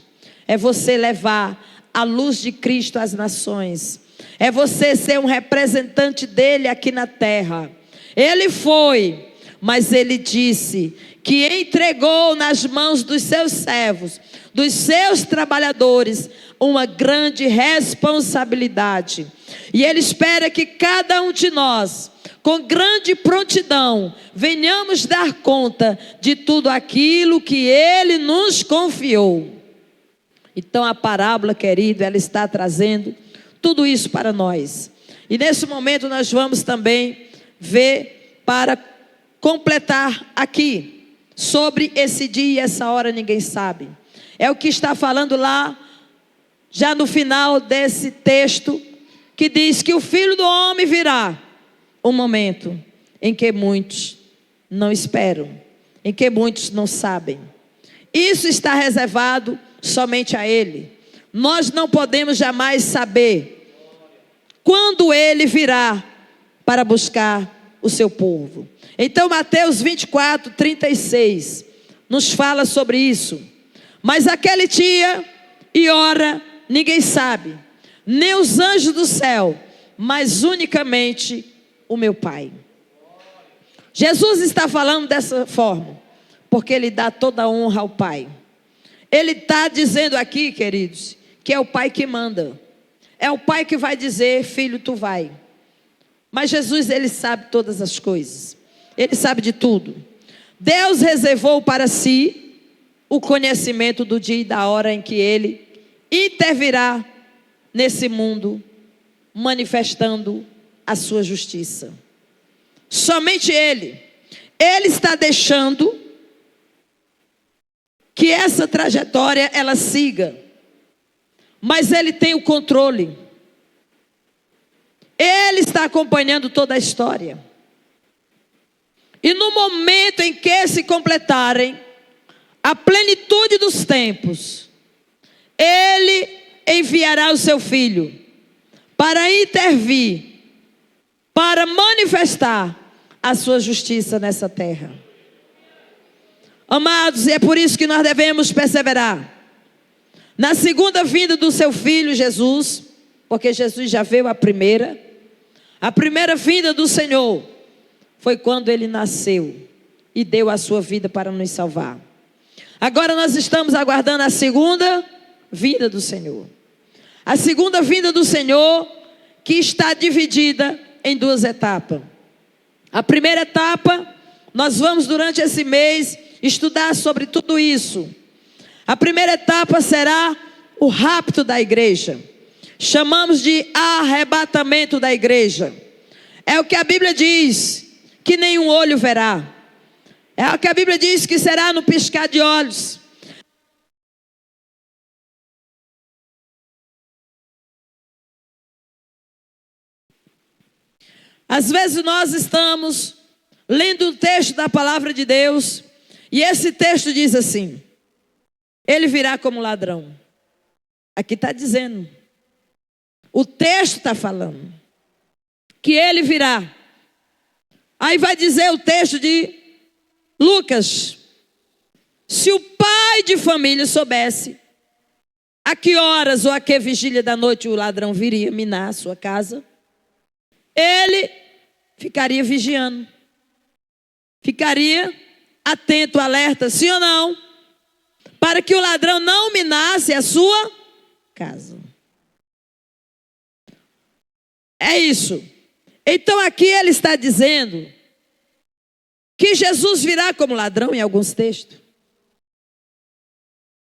É você levar a luz de Cristo às nações. É você ser um representante dele aqui na terra. Ele foi, mas ele disse que entregou nas mãos dos seus servos, dos seus trabalhadores, uma grande responsabilidade. E Ele espera que cada um de nós, com grande prontidão, venhamos dar conta de tudo aquilo que Ele nos confiou. Então a parábola, querido, ela está trazendo tudo isso para nós. E nesse momento nós vamos também ver, para completar aqui, sobre esse dia e essa hora ninguém sabe. É o que está falando lá, já no final desse texto, que diz que o Filho do Homem virá. Um momento em que muitos não esperam, em que muitos não sabem. Isso está reservado somente a Ele. Nós não podemos jamais saber quando Ele virá para buscar o seu povo. Então Mateus 24, 36 nos fala sobre isso. Mas aquele dia e hora ninguém sabe, nem os anjos do céu, mas unicamente o meu Pai. Jesus está falando dessa forma, porque Ele dá toda a honra ao Pai. Ele está dizendo aqui, queridos, que é o Pai que manda. É o Pai que vai dizer: filho, tu vai. Mas Jesus, Ele sabe todas as coisas. Ele sabe de tudo. Deus reservou para si o conhecimento do dia e da hora em que Ele intervirá nesse mundo, manifestando a sua justiça. Somente Ele está deixando que essa trajetória ela siga, mas Ele tem o controle. Ele está acompanhando toda a história. E no momento em que se completarem a plenitude dos tempos, Ele enviará o seu Filho para intervir, para manifestar a sua justiça nessa terra. Amados, e é por isso que nós devemos perseverar na segunda vinda do seu Filho Jesus, porque Jesus já veio a primeira vinda do Senhor foi quando Ele nasceu e deu a sua vida para nos salvar. Agora nós estamos aguardando a segunda vinda do Senhor. A segunda vinda do Senhor, que está dividida em duas etapas. A primeira etapa, nós vamos durante esse mês estudar sobre tudo isso. A primeira etapa será o rapto da igreja. Chamamos de arrebatamento da igreja. É o que a Bíblia diz, que nenhum olho verá. É o que a Bíblia diz, que será no piscar de olhos. Às vezes nós estamos lendo um texto da palavra de Deus, e esse texto diz assim: Ele virá como ladrão. Aqui está dizendo, o texto está falando que Ele virá. Aí vai dizer o texto de Lucas: se o pai de família soubesse a que horas ou a que vigília da noite o ladrão viria minar a sua casa, ele ficaria vigiando, ficaria atento, alerta, sim ou não, para que o ladrão não minasse a sua casa. É isso. Então aqui ele está dizendo que Jesus virá como ladrão em alguns textos,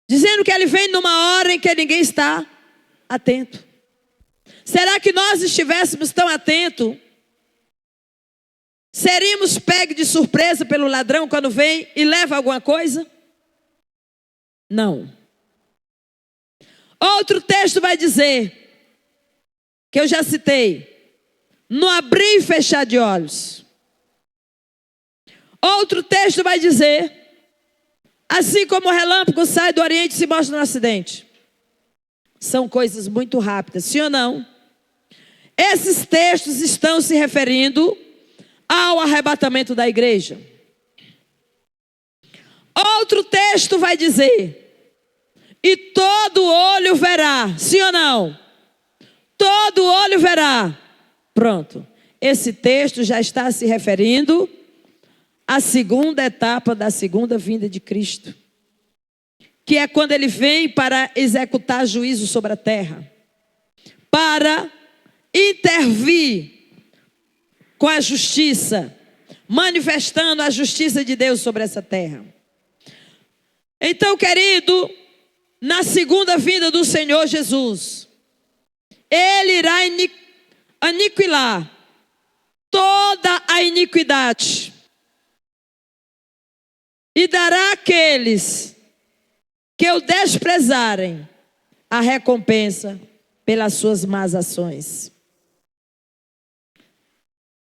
dizendo que Ele vem numa hora em que ninguém está atento. Será que nós estivéssemos tão atentos, seríamos pegos de surpresa pelo ladrão quando vem e leva alguma coisa? Não. Outro texto vai dizer, que eu já citei, no abrir e fechar de olhos. Outro texto vai dizer, assim como o relâmpago sai do Oriente e se mostra no Ocidente. São coisas muito rápidas, sim ou não? Esses textos estão se referindo ao arrebatamento da igreja. Outro texto vai dizer, e todo olho verá, sim ou não? Todo olho verá. Pronto. Esse texto já está se referindo à segunda etapa da segunda vinda de Cristo. que é quando ele vem para executar juízo sobre a terra, para intervir com a justiça, manifestando a justiça de Deus sobre essa terra. Então, querido, na segunda vinda do Senhor Jesus, Ele irá aniquilar toda a iniquidade e dará àqueles que o desprezarem a recompensa pelas suas más ações.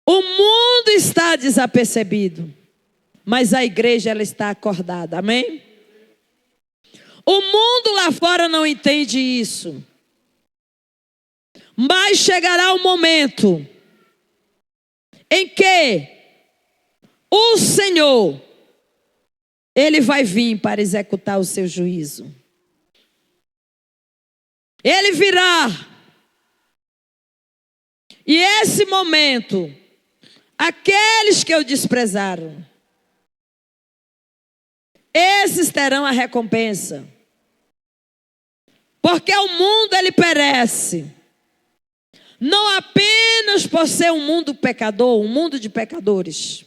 O mundo está desapercebido, mas a igreja ela está acordada, amém? O mundo lá fora não entende isso, mas chegará o momento em que o Senhor, Ele vai vir para executar o seu juízo. Ele virá. E esse momento, aqueles que o desprezaram, esses terão a recompensa. Porque o mundo ele perece. Não apenas por ser um mundo pecador, um mundo de pecadores,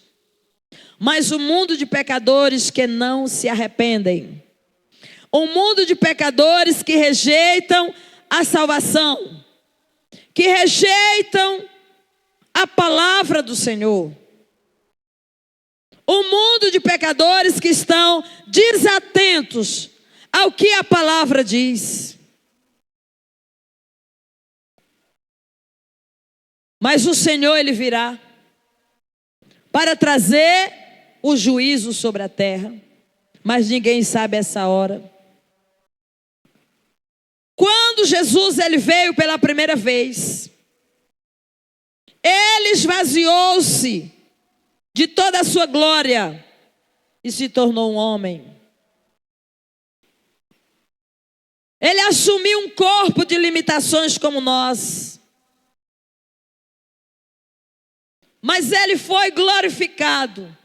mas um mundo de pecadores que não se arrependem. Um mundo de pecadores que rejeitam a salvação, que rejeitam a palavra do Senhor. Um mundo de pecadores que estão desatentos ao que a palavra diz. Mas o Senhor, Ele virá para trazer o juízo sobre a terra. Mas ninguém sabe essa hora. Quando Jesus ele veio pela primeira vez, Ele esvaziou-se de toda a sua glória e se tornou um homem. Ele assumiu um corpo de limitações como nós. Mas Ele foi glorificado.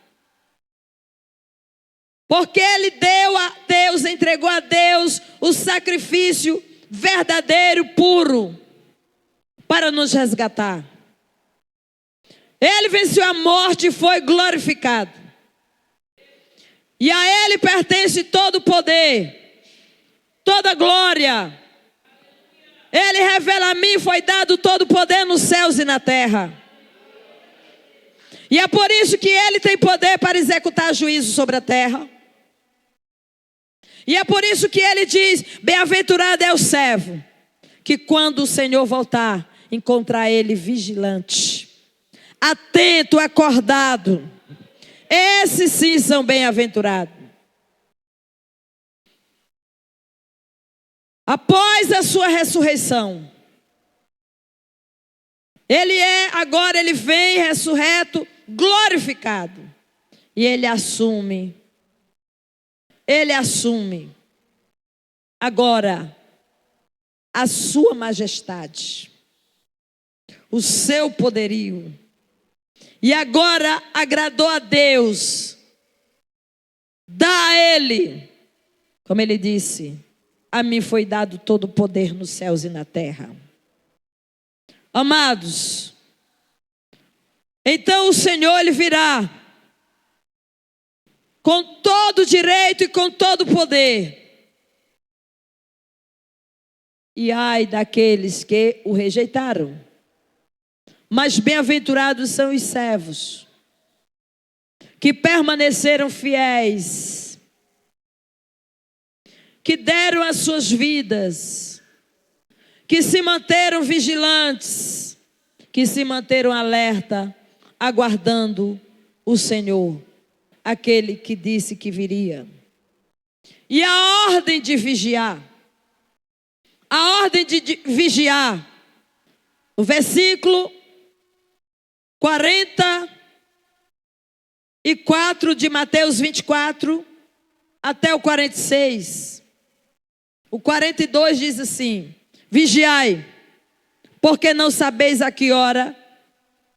Porque Ele deu a Deus, entregou a Deus o sacrifício verdadeiro, puro, para nos resgatar. Ele venceu a morte e foi glorificado. E a Ele pertence todo o poder, toda a glória. Ele revela a mim, foi dado todo o poder nos céus e na terra. E é por isso que Ele tem poder para executar juízo sobre a terra. E é por isso que Ele diz, bem-aventurado é o servo, que quando o Senhor voltar, encontrar ele vigilante, atento, acordado. Esses sim são bem-aventurados. Após a sua ressurreição, agora ele vem ressurreto, glorificado. E ele assume agora a sua majestade, o seu poderio. E agora agradou a Deus, dá a Ele, como Ele disse, a mim foi dado todo o poder nos céus e na terra. Amados, então o Senhor Ele virá com todo o direito e com todo o poder. E ai daqueles que o rejeitaram. Mas bem-aventurados são os servos que permaneceram fiéis, que deram as suas vidas, que se manteram vigilantes, que se manteram alerta, aguardando o Senhor, aquele que disse que viria. E a ordem de vigiar, o versículo 44 de Mateus 24 até o 46. O 42 diz assim: vigiai, porque não sabeis a que hora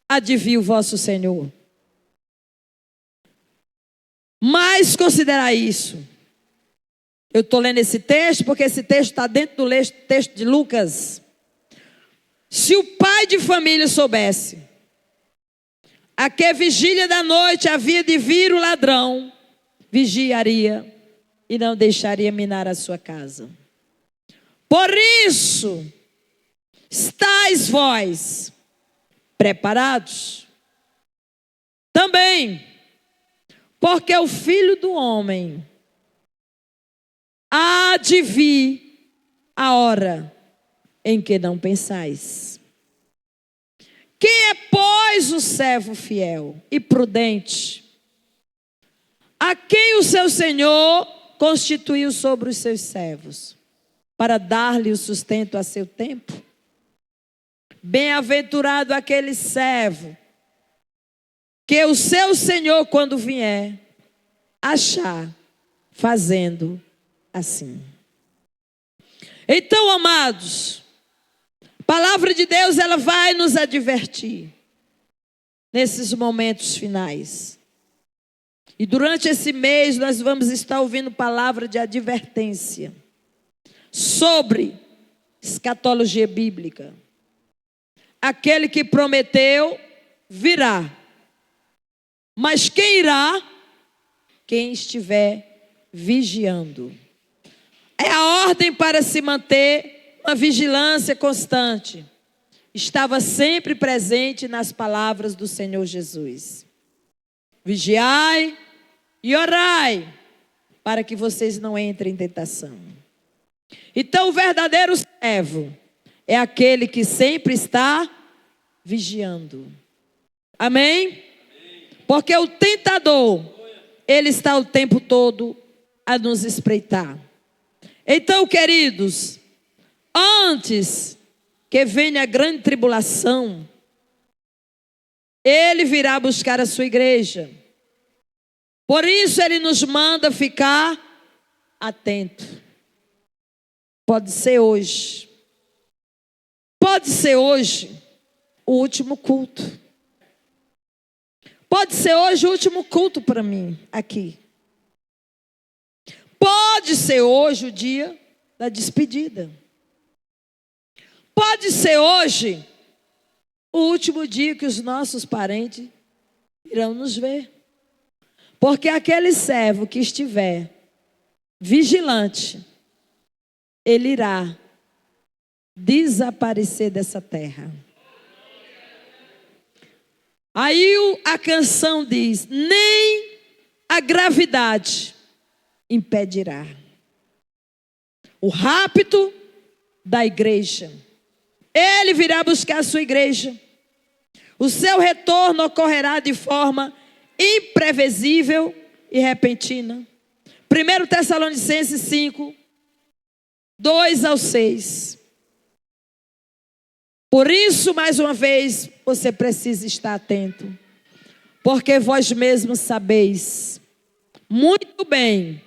há de vir o vosso Senhor. Mas considerai isso: Eu estou lendo esse texto porque esse texto está dentro do texto de Lucas. Se o pai de família soubesse a que vigília da noite havia de vir o ladrão, vigiaria e não deixaria minar a sua casa. Por isso, estáis vós preparados também, porque o Filho do Homem há de vir a hora em que não pensais. Quem é, pois, o servo fiel e prudente, a quem o seu Senhor constituiu sobre os seus servos, para dar-lhe o sustento a seu tempo? Bem-aventurado aquele servo que o seu Senhor, quando vier, achar fazendo assim. Então, amados, a palavra de Deus, ela vai nos advertir nesses momentos finais. E durante esse mês nós vamos estar ouvindo palavra de advertência sobre escatologia bíblica. Aquele que prometeu virá. Mas quem irá? Quem estiver vigiando. É a ordem para se manter uma vigilância constante. Estava sempre presente nas palavras do Senhor Jesus. Vigiai e orai, para que vocês não entrem em tentação. Então, o verdadeiro servo é aquele que sempre está vigiando. Amém? Porque o tentador, ele está o tempo todo a nos espreitar. Então, queridos, antes que venha a grande tribulação, ele virá buscar a sua igreja. Por isso ele nos manda ficar atento. Pode ser hoje. Pode ser hoje o último culto. Pode ser hoje o último culto para mim aqui. Pode ser hoje o dia da despedida. Pode ser hoje o último dia que os nossos parentes irão nos ver. Porque aquele servo que estiver vigilante, ele irá desaparecer dessa terra. Aí a canção diz: nem a gravidade impedirá o rapto da igreja. Ele virá buscar a sua igreja. O seu retorno ocorrerá de forma imprevisível e repentina. 1 Tessalonicenses 5, 2-6. Por isso, mais uma vez, você precisa estar atento. Porque vós mesmos sabeis muito bem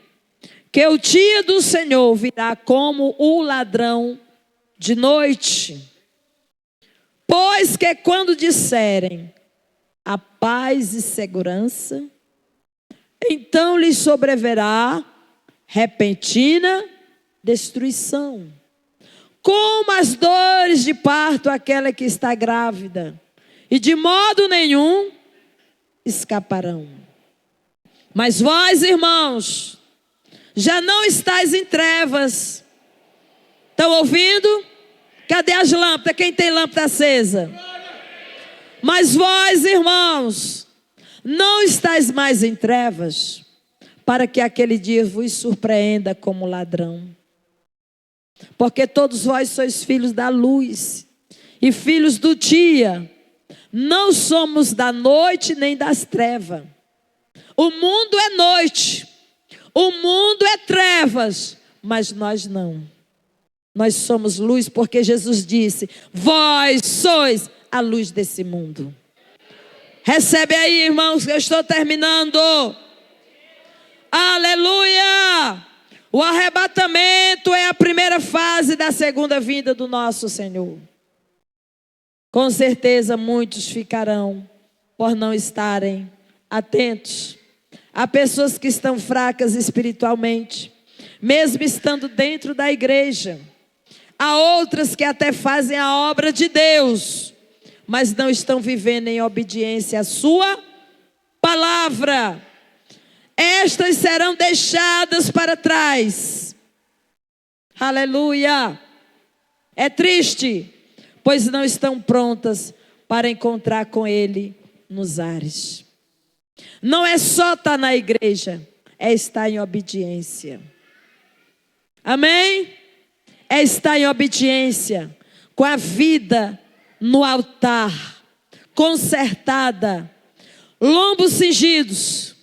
que o dia do Senhor virá como o ladrão de noite. Pois que quando disserem a paz e segurança, então lhes sobrevirá repentina destruição, como as dores de parto àquela que está grávida, e de modo nenhum escaparão. Mas vós, irmãos, já não estáis em trevas. Estão ouvindo? Cadê as lâmpadas? Quem tem lâmpada acesa? Mas vós, irmãos, não estáis mais em trevas, para que aquele dia vos surpreenda como ladrão. Porque todos vós sois filhos da luz e filhos do dia. Não somos da noite nem das trevas. O mundo é noite, o mundo é trevas, mas nós não. Nós somos luz, porque Jesus disse: vós sois a luz desse mundo. Recebe aí, irmãos, que eu estou terminando. Aleluia! O arrebatamento é a primeira fase da segunda vinda do nosso Senhor. Com certeza muitos ficarão por não estarem atentos. Há pessoas que estão fracas espiritualmente, mesmo estando dentro da igreja. Há outras que até fazem a obra de Deus, mas não estão vivendo em obediência à sua palavra. Estas serão deixadas para trás. Aleluia. É triste, pois não estão prontas para encontrar com Ele nos ares. Não é só estar na igreja, é estar em obediência. Amém? É estar em obediência, com a vida no altar, consertada, lombos cingidos,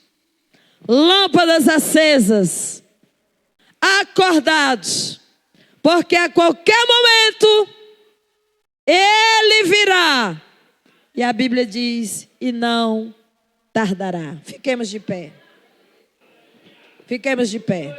lâmpadas acesas, acordados, porque a qualquer momento Ele virá. E a Bíblia diz, e não tardará. Fiquemos de pé. Fiquemos de pé.